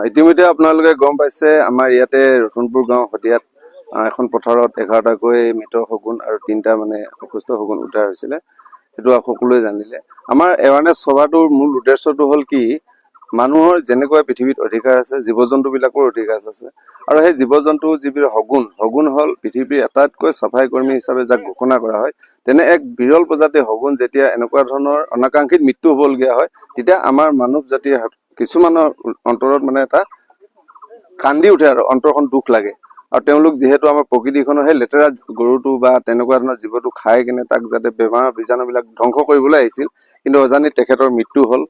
ইতিমধ্যে আপোনালোকে গম পাইছে আমাৰ ইয়াতে ৰতনপুৰ গাঁও হতিয়াত এখন পথাৰত 11টাকৈ মৃত শগুন আৰু 3টা মানে অসুস্থ শগুন উদ্ধাৰ হৈছিলে। সেইটো সকলোৱে জানিলে। আমাৰ এৱাৰনেছ সভাটোৰ মূল উদ্দেশ্যটো হ'ল কি, মানুহৰ যেনেকৈ পৃথিৱীত অধিকাৰ আছে, জীৱ-জন্তুবিলাকৰ অধিকাৰ আছে। আৰু সেই জীৱ-জন্তু যিবিলাক শগুন হ'ল পৃথিৱীৰ আটাইতকৈ চাফাই কৰ্মী হিচাপে যাক ঘোষণা কৰা হয়, তেনে এক বিৰল প্ৰজাতিৰ শগুন যেতিয়া এনেকুৱা ধৰণৰ অনাকাংক্ষিত মৃত্যু হ'বলগীয়া হয়, তেতিয়া আমাৰ মানৱ জাতিৰ কিছুমানৰ অন্তৰত মানে এটা কান্দি উঠে আৰু অন্তৰখন দুখ লাগে। আৰু তেওঁলোক যিহেতু আমাৰ প্ৰকৃতিখনৰ সেই লেতেৰা গৰুটো বা তেনেকুৱা ধৰণৰ জীৱটো খাই কিনে তাক যাতে বেমাৰৰ বীজাণুবিলাক ধ্বংস কৰিবলৈ আহিছিল, কিন্তু অজানিত তেখেতৰ মৃত্যু হ'ল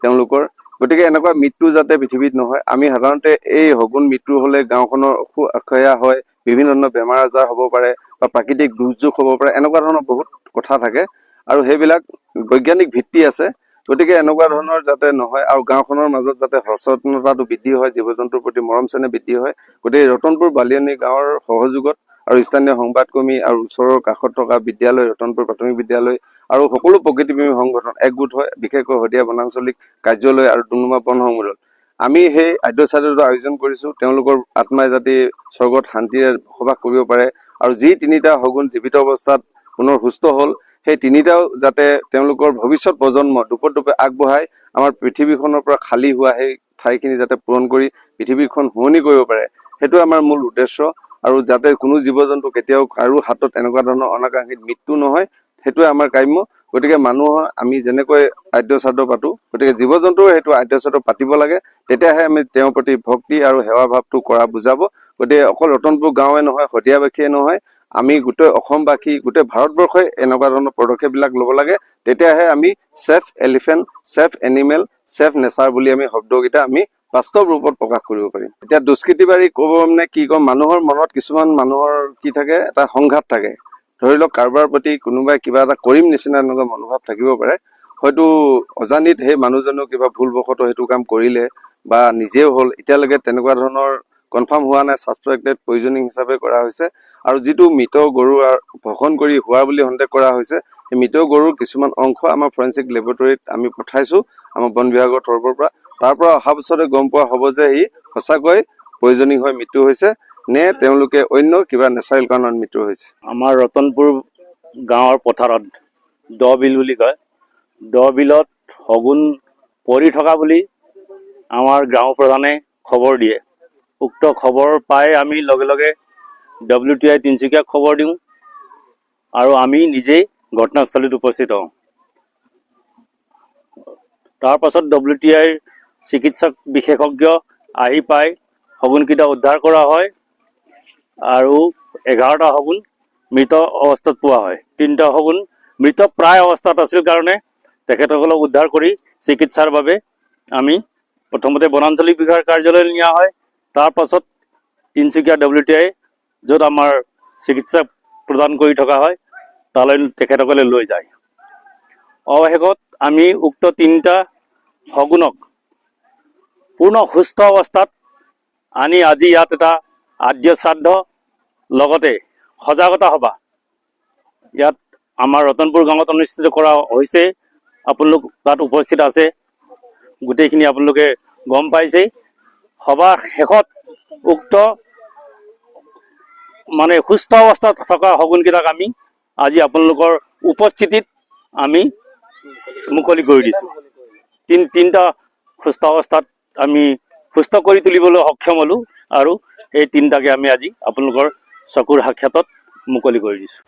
তেওঁলোকৰ। গতিকে এনেকুৱা মৃত্যু যাতে পৃথিৱীত নহয়, আমি সাধাৰণতে এই শগুন মৃত্যু হ'লে গাঁওখনৰ অসুয়া হয়, বিভিন্ন ধৰণৰ বেমাৰ আজাৰ হ'ব পাৰে বা প্ৰাকৃতিক দুৰ্যোগ হ'ব পাৰে, এনেকুৱা ধৰণৰ বহুত কথা থাকে আৰু সেইবিলাক বৈজ্ঞানিক ভিত্তি আছে। গতিকে এনেকুৱা ধৰণৰ যাতে নহয় আৰু গাঁওখনৰ মাজত যাতে সচেতনতাটো বৃদ্ধি হয়, জীৱ-জন্তুৰ প্ৰতি মৰম চেনেহ বৃদ্ধি হয়। গতিকে ৰতনপুৰ বালিয়ানী গাঁৱৰ সহযোগত আৰু স্থানীয় সংবাদকৰ্মী আৰু ওচৰৰ কাষত থকা বিদ্যালয়, ৰতনপুৰ প্ৰাথমিক বিদ্যালয় আৰু সকলো প্ৰকৃতিপ্ৰেমী সংগঠন একগোট হয়, বিশেষকৈ শদিয়া বনাঞ্চলিক কাৰ্যালয় আৰু ডুমডুমা বন সংমূলত আমি সেই আদ্যশ্ৰাদ্ধৰ আয়োজন কৰিছোঁ। তেওঁলোকৰ আত্মাই যাতে স্বৰ্গত শান্তিৰে বসবাস কৰিব পাৰে আৰু যি 3টা শগুন জীৱিত অৱস্থাত পুনৰ সুস্থ হ'ল, সেই 3টাও যাতে তেওঁলোকৰ ভৱিষ্যত প্ৰজন্ম দুপে আগবঢ়াই আমাৰ পৃথিৱীখনৰ পৰা খালী হোৱা সেই ঠাইখিনি যাতে পূৰণ কৰি পৃথিৱীখন শুৱনি কৰিব পাৰে, সেইটো আমাৰ মূল উদ্দেশ্য। আৰু যাতে কোনো জীৱ-জন্তু কেতিয়াও কাৰো হাতত এনেকুৱা ধৰণৰ অনাকাংক্ষিত মৃত্যু নহয়, সেইটোৱে আমাৰ কাম্য। গতিকে মানুহৰ আমি যেনেকৈ আদ্যশ্ৰাদ্ধ পাতোঁ, গতিকে জীৱ-জন্তুৰ সেইটো আদ্যশ্ৰাদ্ধ পাতিব লাগে। তেতিয়াহে আমি তেওঁৰ প্ৰতি ভক্তি আৰু সেৱা ভাৱটো কৰা বুজাব। গতিকে অকল ৰতনপুৰ গাঁৱে নহয়, শদিয়াবাসীয়ে নহয়, আমি গোটেই অসমবাসী, গোটেই ভাৰতবৰ্ষই এনেকুৱা ধৰণৰ পদক্ষেপবিলাক ল'ব লাগে। তেতিয়াহে আমি safe elephant, safe animal, safe nature বুলি আমি শব্দকেইটা আমি বাস্তৱ ৰূপত প্ৰকাশ কৰিব পাৰিম। এতিয়া দুষ্কৃতি বাৰী ক'ব মানে কি ক'ম, মানুহৰ মনত কিছুমান মানুহৰ কি থাকে, এটা সংঘাত থাকে। ধৰি লওক কাৰোবাৰ প্ৰতি কোনোবাই কিবা এটা কৰিম নিচিনা এনেকুৱা মনোভাৱ থাকিব পাৰে। হয়তো অজানিত সেই মানুহজনেও কিবা ভুলবশতঃ সেইটো কাম কৰিলে বা নিজেও হ'ল, এতিয়ালৈকে তেনেকুৱা ধৰণৰ কনফাৰ্ম হোৱা নাই, ছাছপেক্টেড পয়জনিং হিচাপে কৰা হৈছে। আৰু যিটো মৃত গৰু ভক্ষণ কৰি হোৱা বুলি সন্দেহ কৰা হৈছে, সেই মৃত গৰুৰ কিছুমান অংশ আমাৰ ফৰেনচিক লেবৰেটৰীত আমি পঠাইছোঁ আমাৰ বন বিভাগৰ তৰফৰ পৰা। তাৰ পৰা অহা বছৰে গম পোৱা হ'ব যে ই সঁচাকৈ পয়জনিং হৈ মৃত্যু হৈছে নে তেওঁলোকে অন্য কিবা নেচাৰেল কাৰণত মৃত্যু হৈছে। আমাৰ ৰতনপুৰ গাঁৱৰ পথাৰত দ বিল বুলি কয়, দ বিলত শগুন পৰি থকা বুলি আমাৰ গাঁও প্ৰধানে খবৰ দিয়ে। উক্ত খবৰ পাই আমি লগে লগে WTI তিনিচুকীয়াক খবৰ দিওঁ আৰু আমি নিজেই ঘটনাস্থলীত উপস্থিত হওঁ। তাৰ পাছত WTIৰ চিকিৎসক বিশেষজ্ঞ আহি পাই শগুনকেইটা উদ্ধাৰ কৰা হয় আৰু 11টা শগুন মৃত অৱস্থাত পোৱা হয়। 3টা শগুন মৃত প্ৰায় অৱস্থাত আছিল কাৰণে তেখেতসকলক উদ্ধাৰ কৰি চিকিৎসাৰ বাবে আমি প্ৰথমতে বনাঞ্চলিক বিভাগৰ কাৰ্যালয়লৈ নিয়া হয়। তাৰ পাছত তিনিচুকীয়া WTI য'ত আমাৰ চিকিৎসা প্ৰদান কৰি থকা হয়, তালৈ তেখেতসকলে লৈ যায়। অৱশেষত আমি উক্ত 3টা শগুনক পূৰ্ণ সুস্থ অৱস্থাত আনি আজি ইয়াত এটা আদ্যশ্ৰাদ্ধ লগতে সজাগতা সভা ইয়াত আমাৰ ৰতনপুৰ গাঁৱত অনুষ্ঠিত কৰা হৈছে। আপোনালোক তাত উপস্থিত আছে, গোটেইখিনি আপোনালোকে গম পাইছেই। সভাৰ শেষত উক্ত মানে সুস্থ অৱস্থাত থকা শগুনকেইটাক আমি আজি আপোনালোকৰ উপস্থিতিত আমি মুকলি কৰি দিছোঁ। 3টা সুস্থ অৱস্থাত আমি সুস্থ কৰি তুলিবলৈ সক্ষম হ'লোঁ আৰু এই 3টাকে আমি আজি আপোনালোকৰ চকুৰ সাক্ষাতত মুকলি কৰি দিছোঁ।